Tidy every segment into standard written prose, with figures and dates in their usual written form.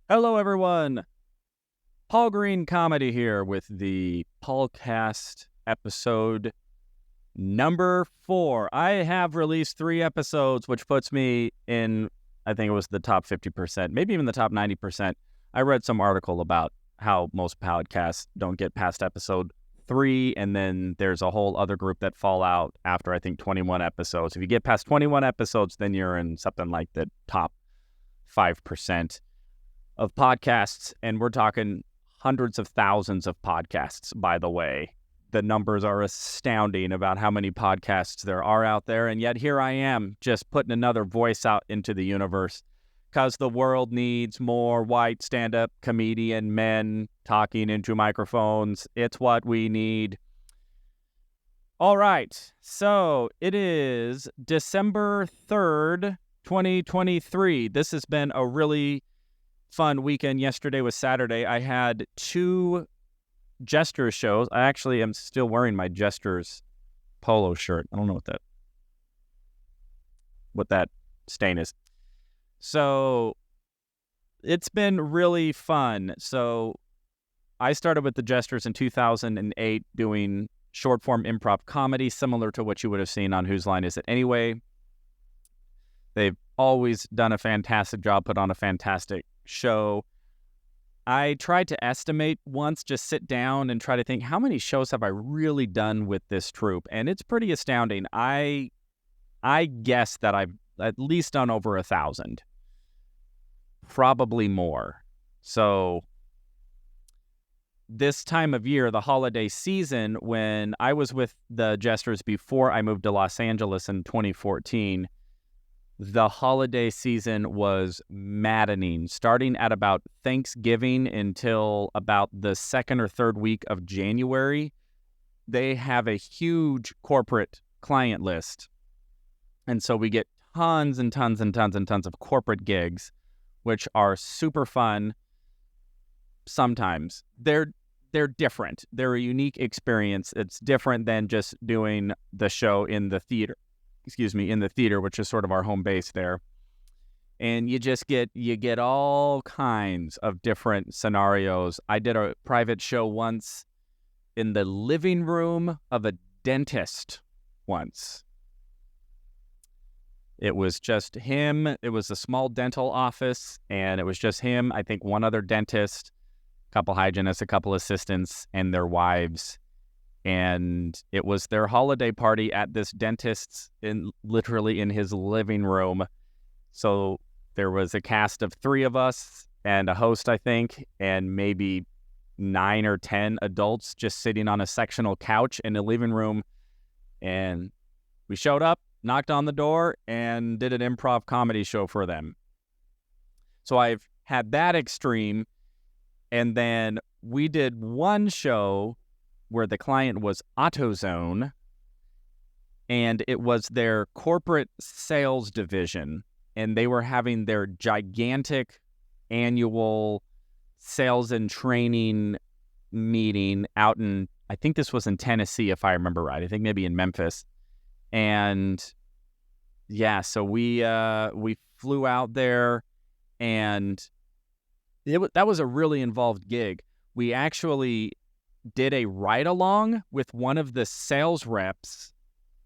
Hello, everyone. Paul Green Comedy here with the Paulcast episode number 4. I have released 3 episodes, which puts me in, I think it was the top 50%, maybe even the top 90%. I read some article about how most podcasts don't get past episode 3, and then there's a whole other group that fall out after, I think, 21 episodes. If you get past 21 episodes, then you're in something like the top 5% of podcasts, and we're talking hundreds of thousands of podcasts, by the way. The numbers are astounding about how many podcasts there are out there, and yet here I am just putting another voice out into the universe because the world needs more white stand-up comedian men talking into microphones. It's what we need. All right, so it is December 3rd, 2023. This has been a really fun weekend. Yesterday was Saturday. I had 2 Jesters shows. I actually am still wearing my Jesters polo shirt. I don't know what that stain is. So it's been really fun. So I started with the Jesters in 2008 doing short form improv comedy, similar to what you would have seen on Whose Line Is It Anyway? They've always done a fantastic job, put on a fantastic show. I tried to estimate once, just sit down and try to think, how many shows have I really done with this troupe? And it's pretty astounding. I guess that I've at least done over 1,000, probably more. So this time of year, the holiday season, when I was with the Jesters before I moved to Los Angeles in 2014, the holiday season was maddening, starting at about Thanksgiving until about the 2nd or 3rd week of January. They have a huge corporate client list. And so we get tons and tons and tons and tons of corporate gigs, which are super fun. Sometimes they're different. They're a unique experience. It's different than just doing the show in the theater. In the theater, which is sort of our home base there. And you get all kinds of different scenarios. I did a private show once in the living room of a dentist once. It was just him. It was a small dental office, and it was just him, I think one other dentist, a couple hygienists, a couple assistants, and their wives. And it was their holiday party at this dentist's, literally in his living room. So there was a cast of 3 of us and a host, I think, and maybe 9 or 10 adults just sitting on a sectional couch in the living room. And we showed up, knocked on the door, and did an improv comedy show for them. So I've had that extreme. And then we did one show where the client was AutoZone, and it was their corporate sales division, and they were having their gigantic annual sales and training meeting out in, I think this was in Tennessee, if I remember right. I think maybe in Memphis. And yeah, so we flew out there, and that was a really involved gig. We actually did a ride-along with one of the sales reps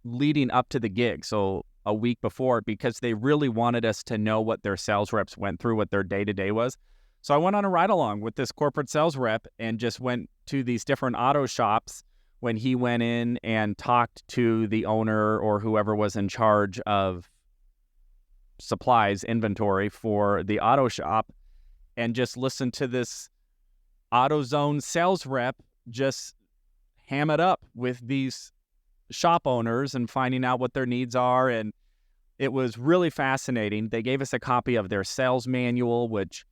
leading up to the gig, so a week before, because they really wanted us to know what their sales reps went through, what their day-to-day was. So I went on a ride-along with this corporate sales rep and just went to these different auto shops when he went in and talked to the owner or whoever was in charge of supplies, inventory for the auto shop, and just listened to this AutoZone sales rep just ham it up with these shop owners and finding out what their needs are. And it was really fascinating. They gave us a copy of their sales manual, which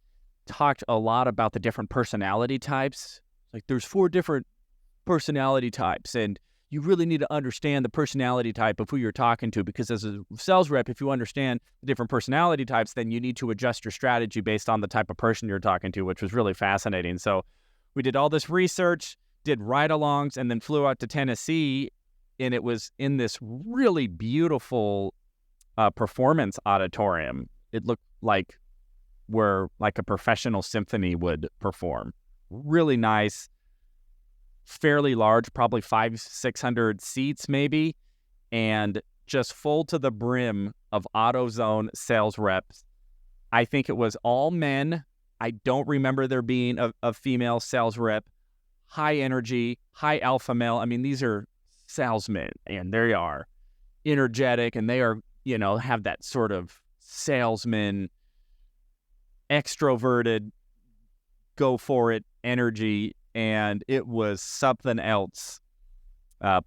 talked a lot about the different personality types. Like, there's 4 different personality types, and you really need to understand the personality type of who you're talking to, because as a sales rep, if you understand the different personality types, then you need to adjust your strategy based on the type of person you're talking to, which was really fascinating. So we did all this research, did ride-alongs, and then flew out to Tennessee, and it was in this really beautiful performance auditorium. It looked like where like a professional symphony would perform. Really nice, fairly large, probably 500-600 seats maybe, and just full to the brim of AutoZone sales reps. I think it was all men. I don't remember there being a female sales rep. High energy, high alpha male. I mean, these are salesmen, and they are energetic, and they are, have that sort of salesman, extroverted, go for it energy. And it was something else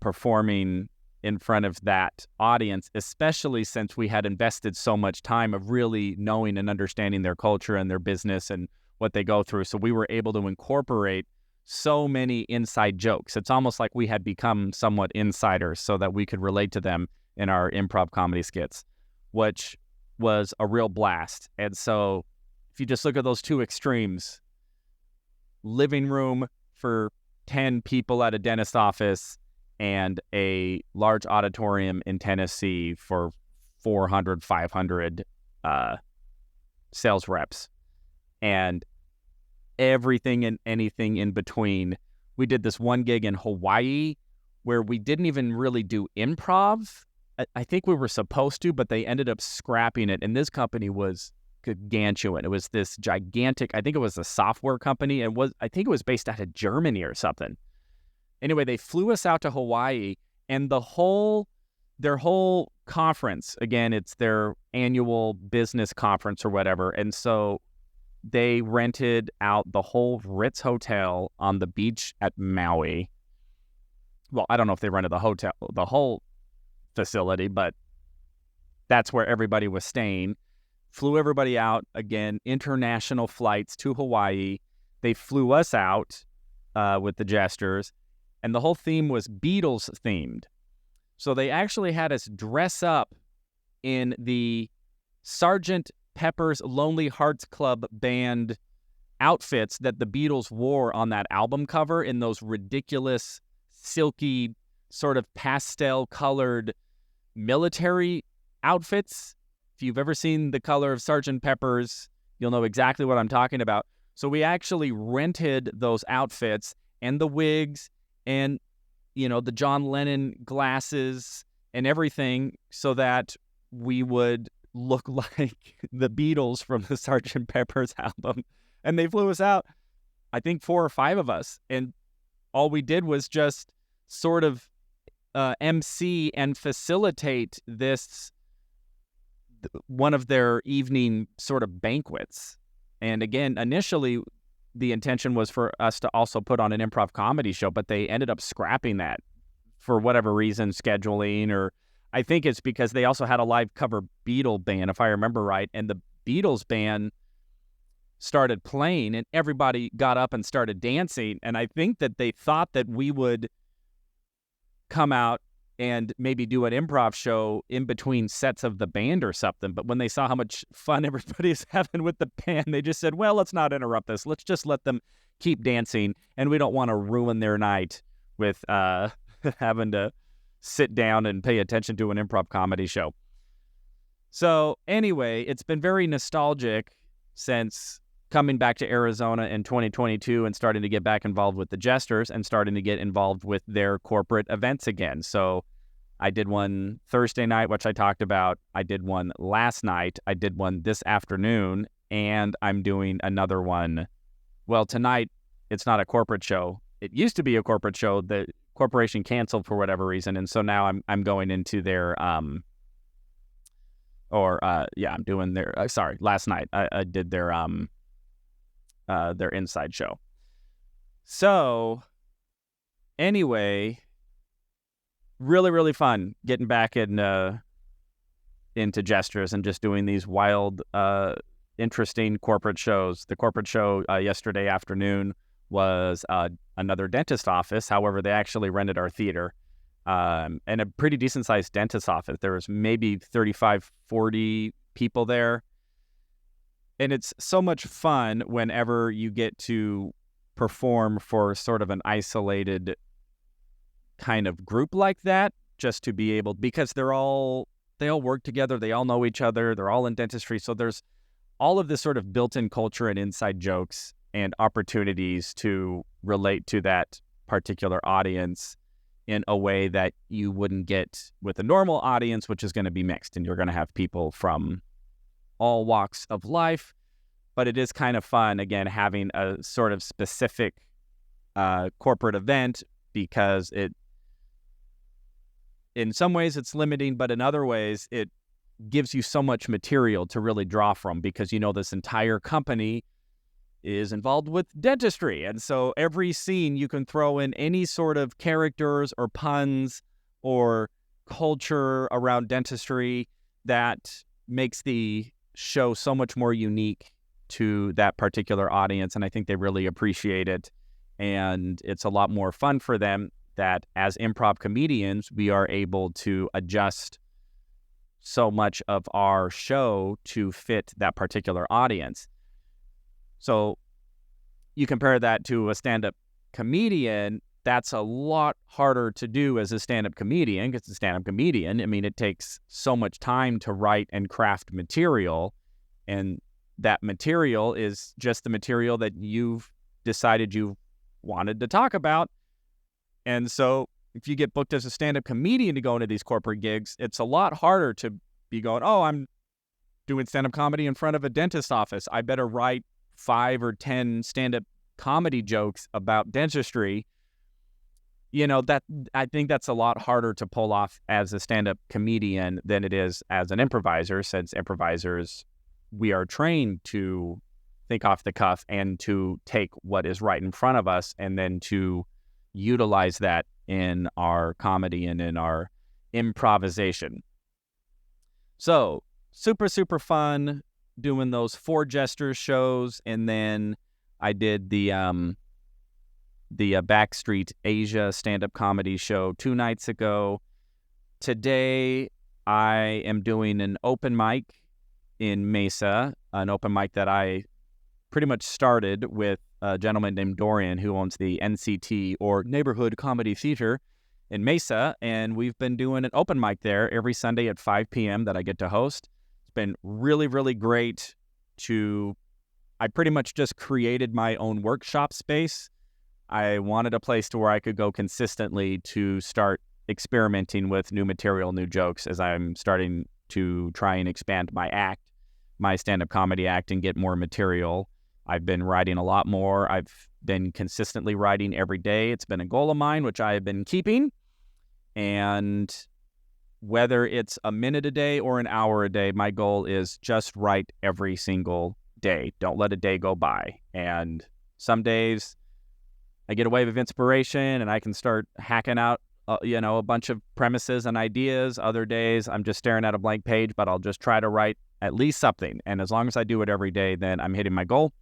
performing in front of that audience, especially since we had invested so much time of really knowing and understanding their culture and their business and what they go through. So we were able to incorporate so many inside jokes. It's almost like we had become somewhat insiders so that we could relate to them in our improv comedy skits, which was a real blast. And so if you just look at those two extremes, living room for 10 people at a dentist office and a large auditorium in Tennessee for 400, 500 sales reps, and everything and anything in between. We did this one gig in Hawaii where we didn't even really do improv. I think we were supposed to, but they ended up scrapping it. And this company was gargantuan. It was this gigantic, I think it was a software company. I think it was based out of Germany or something. Anyway, they flew us out to Hawaii, and their whole conference, again, it's their annual business conference or whatever. And so they rented out the whole Ritz Hotel on the beach at Maui. Well, I don't know if they rented the whole facility, but that's where everybody was staying. Flew everybody out, again, international flights to Hawaii. They flew us out with the Jesters, and the whole theme was Beatles themed. So they actually had us dress up in the Sgt. Pepper's Lonely Hearts Club Band outfits that the Beatles wore on that album cover, in those ridiculous, silky, sort of pastel-colored military outfits. If you've ever seen the color of Sgt. Pepper's, you'll know exactly what I'm talking about. So we actually rented those outfits and the wigs and, the John Lennon glasses and everything so that we would look like the Beatles from the Sgt. Pepper's album. And they flew us out, I think 4 or 5 of us. And all we did was just sort of MC and facilitate this, one of their evening sort of banquets. And again, initially, the intention was for us to also put on an improv comedy show, but they ended up scrapping that for whatever reason, scheduling, or I think it's because they also had a live cover Beatle band, if I remember right, and the Beatles band started playing and everybody got up and started dancing, and I think that they thought that we would come out and maybe do an improv show in between sets of the band or something. But when they saw how much fun everybody's having with the band, they just said, well, let's not interrupt this. Let's just let them keep dancing. And we don't want to ruin their night with having to sit down and pay attention to an improv comedy show. So anyway, it's been very nostalgic since coming back to Arizona in 2022 and starting to get back involved with the Jesters and starting to get involved with their corporate events again. So I did one Thursday night, which I talked about. I did one last night. I did one this afternoon, and I'm doing another one. Well, tonight, it's not a corporate show. It used to be a corporate show. The corporation canceled for whatever reason, and so now I'm going into their I'm doing their last night I did their inside show. So anyway, really, really fun getting back into Jesters and just doing these wild, interesting corporate shows. The corporate show yesterday afternoon was another dentist office. However, they actually rented our theater, and a pretty decent-sized dentist office. There was maybe 35, 40 people there. And it's so much fun whenever you get to perform for sort of an isolated kind of group like that, just to be able, because they all work together, they all know each other, they're all in dentistry, so there's all of this sort of built-in culture and inside jokes and opportunities to relate to that particular audience in a way that you wouldn't get with a normal audience, which is going to be mixed, and you're going to have people from all walks of life. But it is kind of fun, again, having a sort of specific corporate event, because in some ways it's limiting, but in other ways it gives you so much material to really draw from, because this entire company is involved with dentistry. And so every scene you can throw in any sort of characters or puns or culture around dentistry that makes the show so much more unique to that particular audience. And I think they really appreciate it. And it's a lot more fun for them that as improv comedians, we are able to adjust so much of our show to fit that particular audience. So you compare that to a stand-up comedian, that's a lot harder to do as a stand-up comedian, because a stand-up comedian, it takes so much time to write and craft material, and that material is just the material that you've decided you wanted to talk about. And so if you get booked as a stand-up comedian to go into these corporate gigs, it's a lot harder to be going, oh, I'm doing stand-up comedy in front of a dentist's office, I better write 5 or 10 stand-up comedy jokes about dentistry. That I think that's a lot harder to pull off as a stand-up comedian than it is as an improviser, since improvisers, we are trained to think off the cuff and to take what is right in front of us and then to utilize that in our comedy and in our improvisation. So super, super fun doing those 4 Jesters shows. And then I did the Backstreet Asia stand-up comedy show 2 nights ago. Today, I am doing an open mic in Mesa, an open mic that I pretty much started with a gentleman named Dorian, who owns the NCT, or Neighborhood Comedy Theater, in Mesa. And we've been doing an open mic there every Sunday at 5 p.m. that I get to host. It's been really, really great I pretty much just created my own workshop space. I wanted a place to where I could go consistently to start experimenting with new material, new jokes, as I'm starting to try and expand my stand-up comedy act, and get more material. I've been writing a lot more. I've been consistently writing every day. It's been a goal of mine, which I have been keeping. And whether it's a minute a day or an hour a day, my goal is just write every single day. Don't let a day go by. And some days I get a wave of inspiration and I can start hacking out, a bunch of premises and ideas. Other days I'm just staring at a blank page, but I'll just try to write at least something. And as long as I do it every day, then I'm hitting my goal.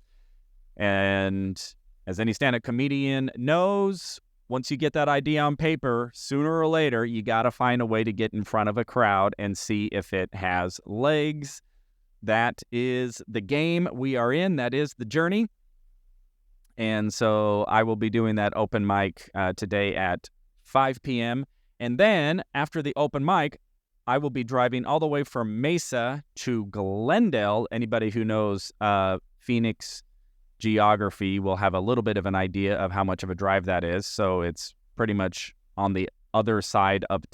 And as any stand-up comedian knows, once you get that idea on paper, sooner or later, you got to find a way to get in front of a crowd and see if it has legs. That is the game we are in. That is the journey. And so I will be doing that open mic today at 5 p.m. And then after the open mic, I will be driving all the way from Mesa to Glendale. Anybody who knows Phoenix geography will have a little bit of an idea of how much of a drive that is. So it's pretty much on the other side of,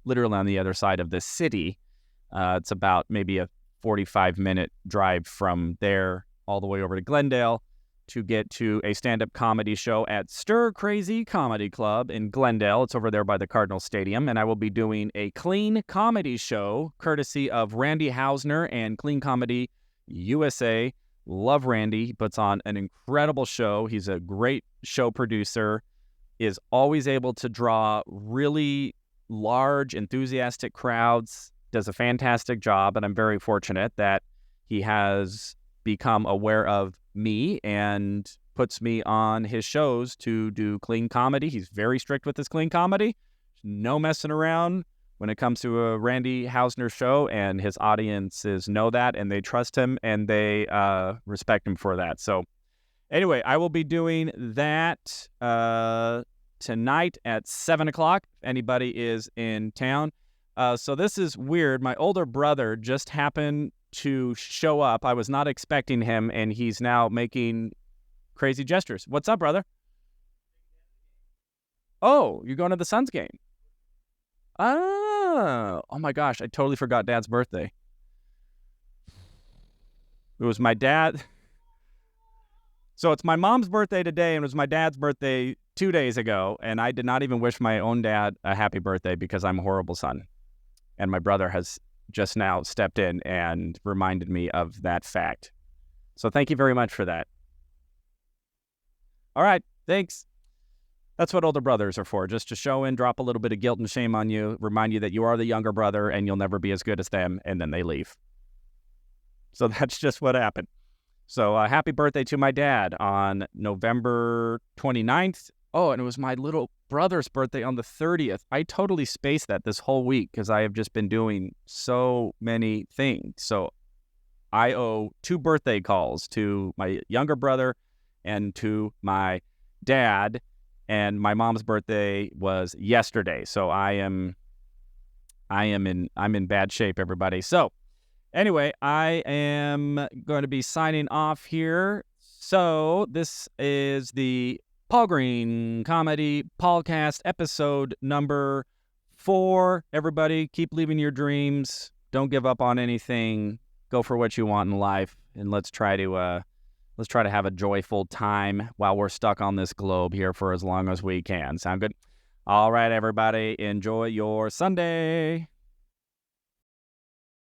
literally on the other side of the city. It's about maybe a 45-minute drive from there all the way over to Glendale to get to a stand-up comedy show at Stir Crazy Comedy Club in Glendale. It's over there by the Cardinal Stadium. And I will be doing a clean comedy show courtesy of Randy Hausner and Clean Comedy USA. Love Randy. He puts on an incredible show. He's a great show producer, is always able to draw really large, enthusiastic crowds, does a fantastic job, and I'm very fortunate that he has become aware of me and puts me on his shows to do clean comedy. He's very strict with his clean comedy. No messing around when it comes to a Randy Hausner show, and his audiences know that, and they trust him, and they respect him for that. So anyway, I will be doing that tonight at 7 o'clock, if anybody is in town. So this is weird. My older brother just happened to show up. I was not expecting him, and he's now making crazy gestures. What's up, brother? Oh, you're going to the Suns game. Oh my gosh, I totally forgot Dad's birthday. It was my dad. So it's my mom's birthday today, and it was my dad's birthday 2 days ago, and I did not even wish my own dad a happy birthday because I'm a horrible son. And my brother has just now stepped in and reminded me of that fact. So thank you very much for that. All right, thanks. That's what older brothers are for, just to show and drop a little bit of guilt and shame on you, remind you that you are the younger brother and you'll never be as good as them, and then they leave. So that's just what happened. So happy birthday to my dad on November 29th. Oh, and it was my little brother's birthday on the 30th. I totally spaced that this whole week because I have just been doing so many things. So I owe 2 birthday calls to my younger brother and to my dad. And my mom's birthday was yesterday. So I'm in bad shape, everybody. So anyway, I am going to be signing off here. So this is the Paul Green Comedy Paulcast, episode number 4. Everybody, keep living your dreams. Don't give up on anything. Go for what you want in life, and let's try to have a joyful time while we're stuck on this globe here for as long as we can. Sound good? All right, everybody, enjoy your Sunday.